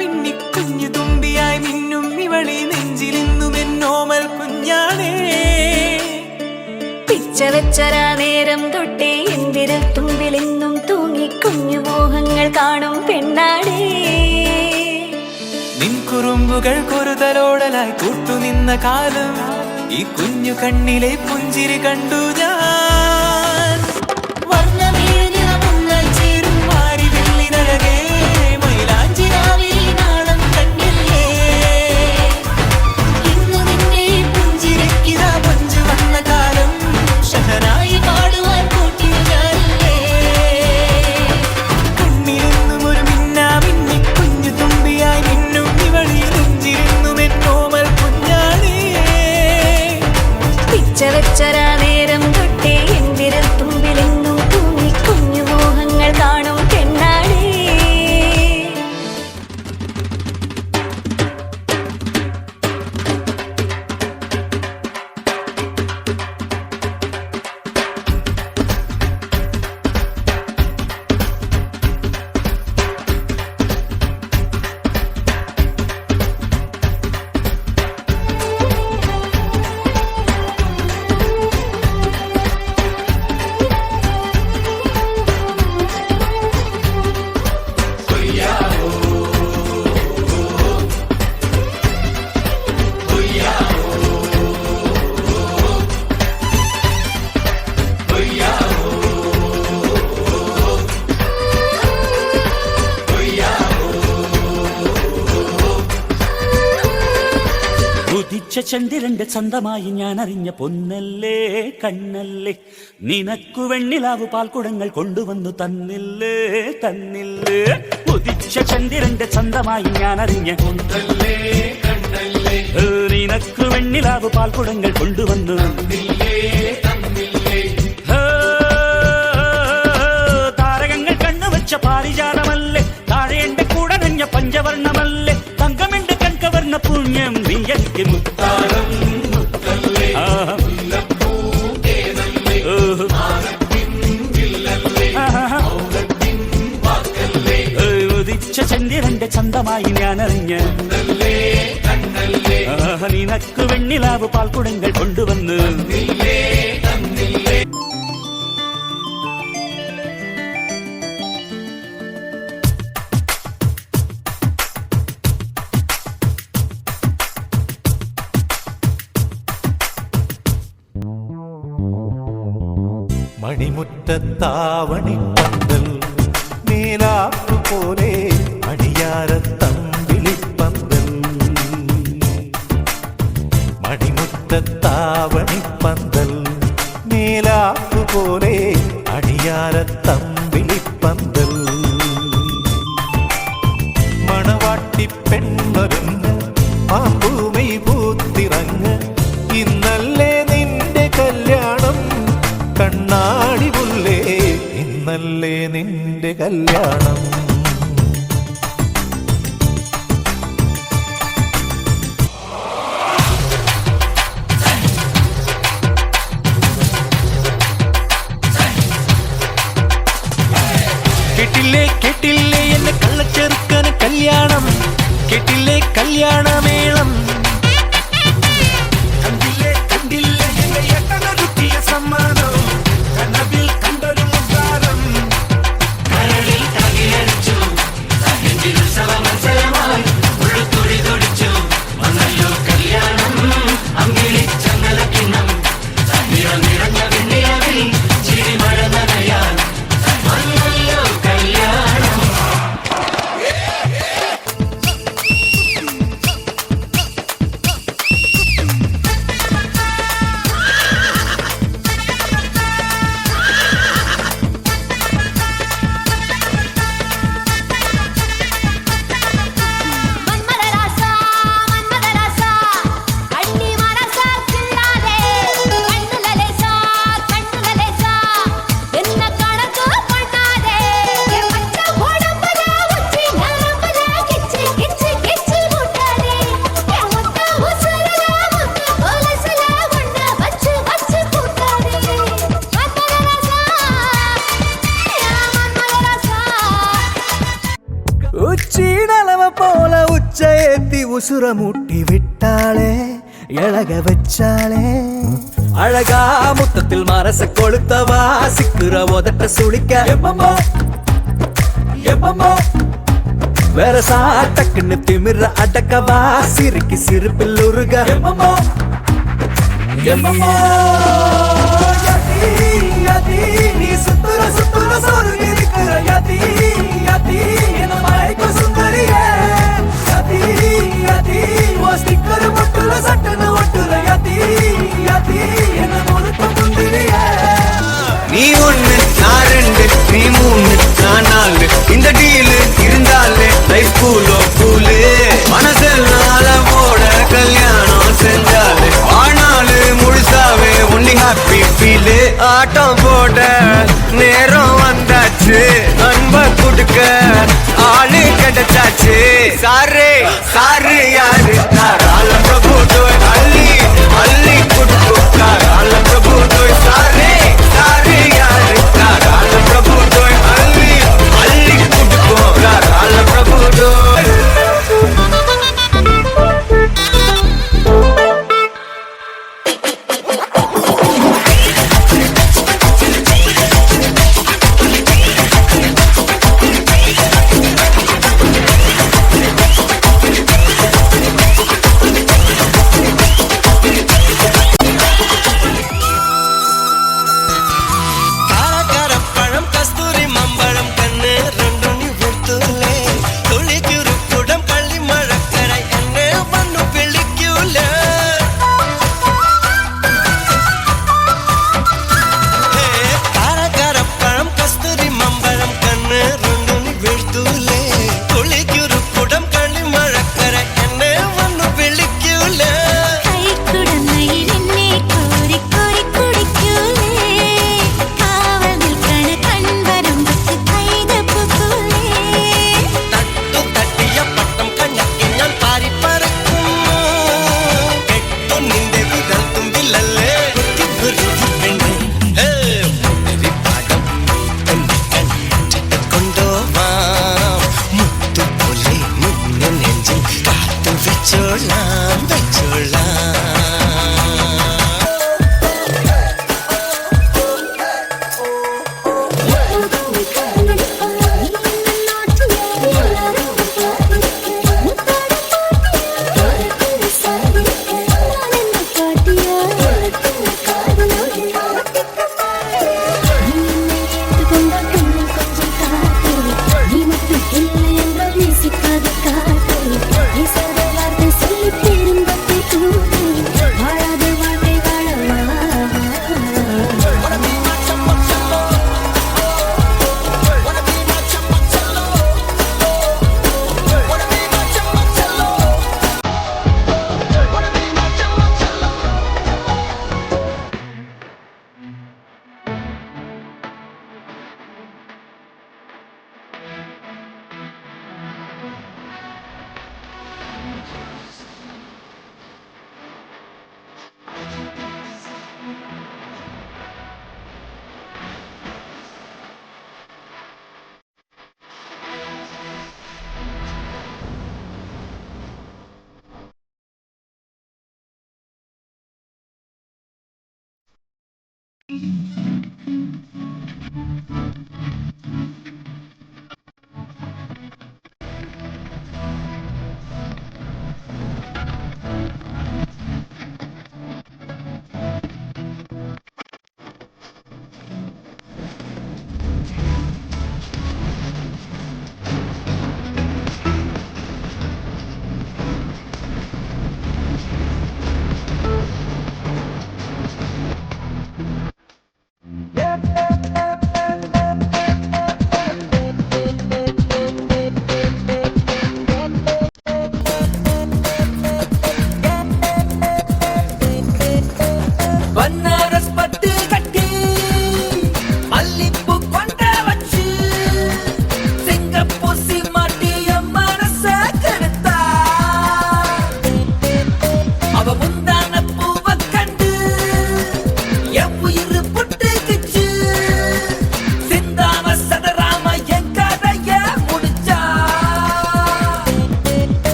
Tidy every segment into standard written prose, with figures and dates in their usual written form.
മിന്നി കുഞ്ഞു തുമ്പിയായി മിന്നും ഇവളി നെഞ്ചിലിന്നും എന്നോമൽ കുഞ്ഞാണേ. പിച്ച വെച്ചരാ നേരം തൊട്ടേ എന്തിരൽ തുമ്പിലെന്നും തൂങ്ങി കുഞ്ഞു മോഹങ്ങൾ കാണും പെണ്ണാടേ. നിൻ കുറുമ്പുകൾ കുറുതലോടലായി കൂട്ടുനിന്ന കാലം ഈ കുഞ്ഞു കണ്ണിലെ പുഞ്ചിരി കണ്ടു ഞാൻ. ചേരും മാറി വെള്ളിനഴകേ മൈലാഞ്ചി രാവിലെ നാളം കണ്ണില്ലേ. ഇന്ന് നിന്നെ പുഞ്ചിരിക്കിതാ പഞ്ചു വന്ന കാലം ഷഹനായി പാടുവാൻ കൂട്ടിയ ഞാനില്ലേ. കണ്ണിലെന്നും ഒരു മിന്നാ മിന്നി കുഞ്ഞു തുമ്പിയായി മിന്നും ഇവളി നെഞ്ചിരുന്നും എന്നോമൽ കുഞ്ഞാണേ. പിച്ച വെച്ചരാ നേരം തൊട്ടേ എന്തിരൽ തുമ്പിലെന്നും തൂങ്ങി കുഞ്ഞു മോഹങ്ങൾ കാണും പെണ്ണാടേ. ഉദിച്ച ചന്ദ്രന്റെ ചന്തമായി ഞാൻ അറിഞ്ഞ പൊന്നല്ലേ കണ്ണല്ലേ, നിനക്കു വെണ്ണിലാവു പാൽക്കുടങ്ങൾ കൊണ്ടുവന്നു തന്നില്ലേ തന്നില്ലേ. ഉദിച്ച ചന്ദ്രന്റെ ചന്തമായി ഞാൻ അറിഞ്ഞ പൊന്നല്ലേ കണ്ണല്ലേ, നിനക്കു വെണ്ണിലാവു പാൽക്കുടങ്ങൾ കൊണ്ടുവന്നു തന്നില്ലേ തന്നില്ലേ. താരകങ്ങൾ കണ്ണുവച്ച പാരിജാതമല്ലേ, താഴെ എന്റെ കൂടെ നഞ്ഞ പഞ്ചവർണ്ണമല്ലേ, തങ്കമെന്റെ കൺകവർണ്ണ പുണ്യം നീ എനിക്ക് മുത്താരം മുത്തല്ലേ. ഉദിച്ച ചന്ദ്രന്റെ ചന്തമായി ഞാൻ അറിഞ്ഞ നിനക്ക് വെണ്ണിലാവ് പാൽക്കുടങ്ങൾ കൊണ്ടുവന്ന് മണിമുറ്റത്താവണിപ്പന്തൽ മേലാപ്പു പോലെ അടിയാരത്തമ്പിളിപ്പന്തൽ. മണിമുറ്റത്താവണിപ്പന്തൽ മേലാപ്പു പോലെ അടിയാരത്തമ്പിളിപ്പന്തൽ. മണവാട്ടി പെണ്ണൊരുങ്ങ് പാമ്പൂമൈ പൂത്തിറങ്ങ്, ഇന്നല്ലേ നിന്റെ കല്യാണം കണ്ണാടി മുല്ലേ, ഇന്നല്ലേ നിന്റെ കല്യാണം. കേട്ടില്ലേ കേട്ടില്ലേ എന്നെ കള്ളച്ചെറുക്കന് കല്യാണം, കേട്ടില്ലേ കല്യാണമേളം. കണ്ടില്ലേ കണ്ടില്ലേ എന്നെ ഏട്ടനൊരുക്കിയ സമ്മാനം, കനവിൽ കണ്ടൊരു മുദ്രാരം. കരളിൽ തകിലടിച്ചു ഉത്സവമത്സരമായി ഉള്ളുത്തുടി തുടിച്ചു വന്നല്ലോ കല്യാണം. അങ്കിളിച്ചങ്ങലക്കിണ്ണം നിറഞ്ഞ വെണ്ണിയാവിൽ ചിരിമഴ നനയാൻ വന്നല്ലോ കല്യാണം. ഉച്ചീടളവ പോല ஏத்தி உசுர மூட்டி விட்டாளே எழக வச்சாளே அழகா முத்தத்தில் மரச கொளுத்தவா சிக்குற உதட்ட சுளிக்க எப்பமோ எப்பமோ வேற சாட்டக்குன்னு திமிர அடக்கவா சிரிக்கி சிரிப்பில் உருக எப்பமோ எப்பமோ நீ சுத்துற சுத்துற சோறு இருக்கிற யதி யதி என்ன மழைக்கு சுந்தரியே யதி யதி ஓ ஸ்டிக்கர் மட்டுல சட்டன ஒட்டுற யதி யதி என்ன முழுக்க முந்திரியே நீ ஒண்ணு நான் ரெண்டு நீ மூணு நான் நாலு இந்த டீலு இருந்தாலே லைஃப் கூலோ கூலு மனசெல்லாம் போட கல்யாணம் செஞ்சாலே ஆனாலு முழுசாவே ஒன்லி ஹாப்பி ஃபீலு ஆட்டம் போட நேரம் வந்தாச்சு அன்ப கொடுக்க ஆளு கிடைச்சாச்சு சாரு சாரு யாரு தாராள பிரபு தோய் அள்ளி அள்ளி கொடுக்கும் தாராள பிரபு தோய் சாரு சாரு யாரு தாராள பிரபு தோய் அள்ளி அள்ளி கொடுக்கும் தாராள பிரபு தோய்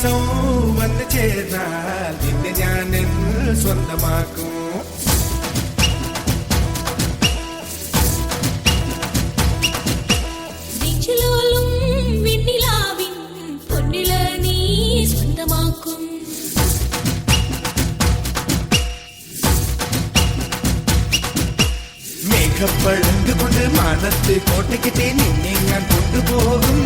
മാസം വന്ന് ചേർന്നാൽ നിന്നെ ഞാൻ സ്വന്തമാക്കും. നെഞ്ചിലോലും വെണ്ണിലാവിൻ പൊന്നില നീ സ്വന്തമാക്കും. മേഘപ്പഴങ്ക് കൊണ്ട് മാനത്ത് കോട്ടയ്ക്കിട്ടേ നിന്നെ ഞാൻ കൊണ്ടുപോകും.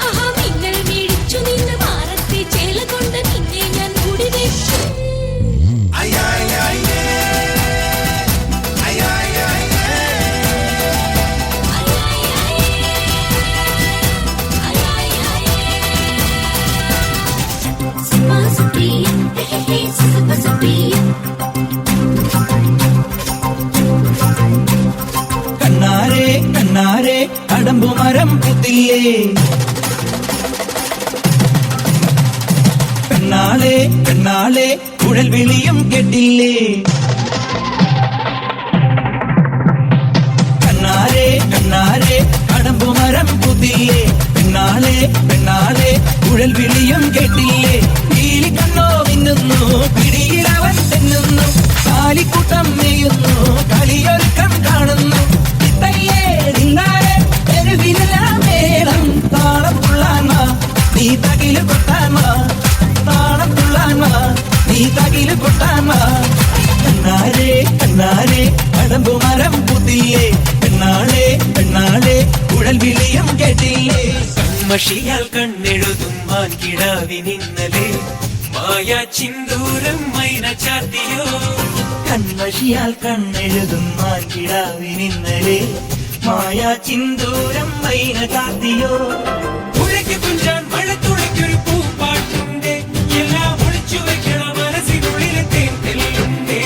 ആഹാ മിന്നൽ വീഴിച്ചു നിന്ന് മാറത്തെ ചേല കൊണ്ട് നിന്നെ ഞാൻ കുടിവെക്കും. അയ്യായ്യായ്യേ, അയ്യായ്യായ്യേ. കണ്ണാരെ കണ്ണാരെ കടമ്പുമരം പുത്തില്ലേ, പെണ്ണാളെ പെണ്ണാളെ കുഴൽ വിളിയും കേട്ടില്ലേ. കണ്ണാരെ കണ്ണാരെ കടമ്പുമരം പുത്തില്ലേ, പെണ്ണാളെ പെണ്ണാളെ കുഴൽ വിളിയും കേട്ടില്ലേ. പീലി കണ്ണോ മിന്നുന്നു, പിടിയിലവൻ തെന്നുന്നു, കാലിക്കൂട്ടം നെയ്യുന്നു, കളിയൊരുക്കം കാണുന്നു. ഇത്തയ്യേ നിന്നാരെ തെരുവിലെല്ലാം മേളം, താളം തുള്ളാൻ വാ നീ തകില് കൊട്ടാൻ വാ, താളം തുള്ളാൻ വാ നീ തകില് കൊട്ടാൻ വാ. കണ്ണാരെ കണ്ണാരെ കടമ്പുമരം പുതിയേ, പെണ്ണാളെ പെണ്ണാളെ കുഴൽ വിളിയും കേട്ടില്ലേ. മഷിയാൽ കണ്ണെഴുതും മാൻകിടാവിനിന്നലെ മായാ ചിന്തൂരം മൈന ചാത്തിയോ. കൺമഷിയാൽ കണ്ണെഴുതും മാൻകിടാവിനിന്നലെ മായാ ചിന്തൂരം മൈന ചാത്തിയോ. പുഴയ്ക്ക് കുഞ്ചാൻ മഴത്തുള്ളിക്കൊരു പൂപ്പാട്ടുണ്ട്, എല്ലാം ഒളിച്ചു വെക്കണ മനസ്സിനുള്ളിലെ തേൻ തെല്ലുണ്ടേ.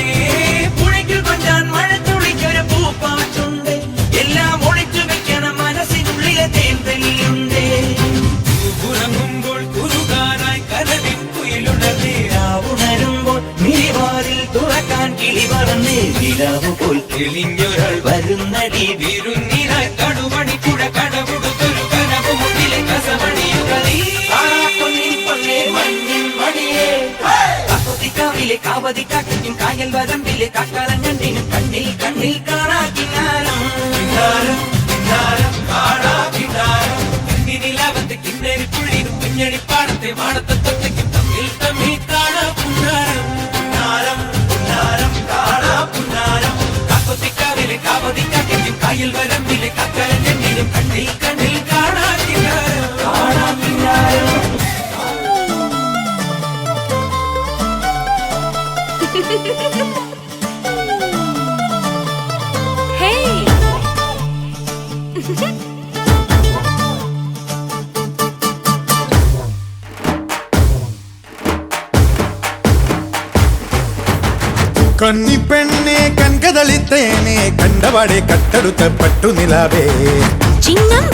പുഴയ്ക്ക് കൊഞ്ചാൻ മഴത്തുള്ളിക്കൊരു പൂപ്പാട്ടുണ്ട്, എല്ലാം ഒളിച്ചു വെക്കണ മനസ്സിനുള്ളിലെ തേൻ തെല്ലുണ്ടേ. ഉറങ്ങുമ്പോൾ കുറുകാനായി കനവിൻ കുയിലുണർന്നേ, ഉണരുമ്പോൾ മിഴിവാറിൽ തുറക്കാൻ കിളി പറന്നേ. നിലാവ് പോൽ തെളിഞ്ഞൊരാൾ വരുന്നടി വിരുന്നിനായി കടുമണി പുഴ കടമുടുത്തൊരു കനവ് മുന്നിലെ കസമണിയുകളി. കാവിലെ കാവതി കാക്കും കായൽ വരമ്പിലെ കാക്കാലഞ്ഞണ്ടിനും കണ്ണിൽ കണ്ണിൽ കാണാ കിന്നാരം. നിലാവത്തെ കിന്നരി പുള്ളിനും കുഞ്ഞണിപ്പാടത്തെ മാടത്തെ തൊട്ടയ്ക്കും തമ്മിൽ തമ്മിൽ കാണാ പുന്നാരം. കാക്കൊത്തിക്കാവിലെ കാവതി കാക്കും കായൽ വരമ്പിലെ കാക്കാലഞ്ഞണ്ടിനും കണ്ണിൽ കണ്ണിൽ കാണാ കിന്നാരം, കാണാ കിന്നാരം. Hey! കന്നിപ്പെണ്ണെ കൺകതളിത്തേനെ കണ്ടപാടെ കട്ടെടുത്ത പട്ടുനിലാവേ. ചിങ്ങം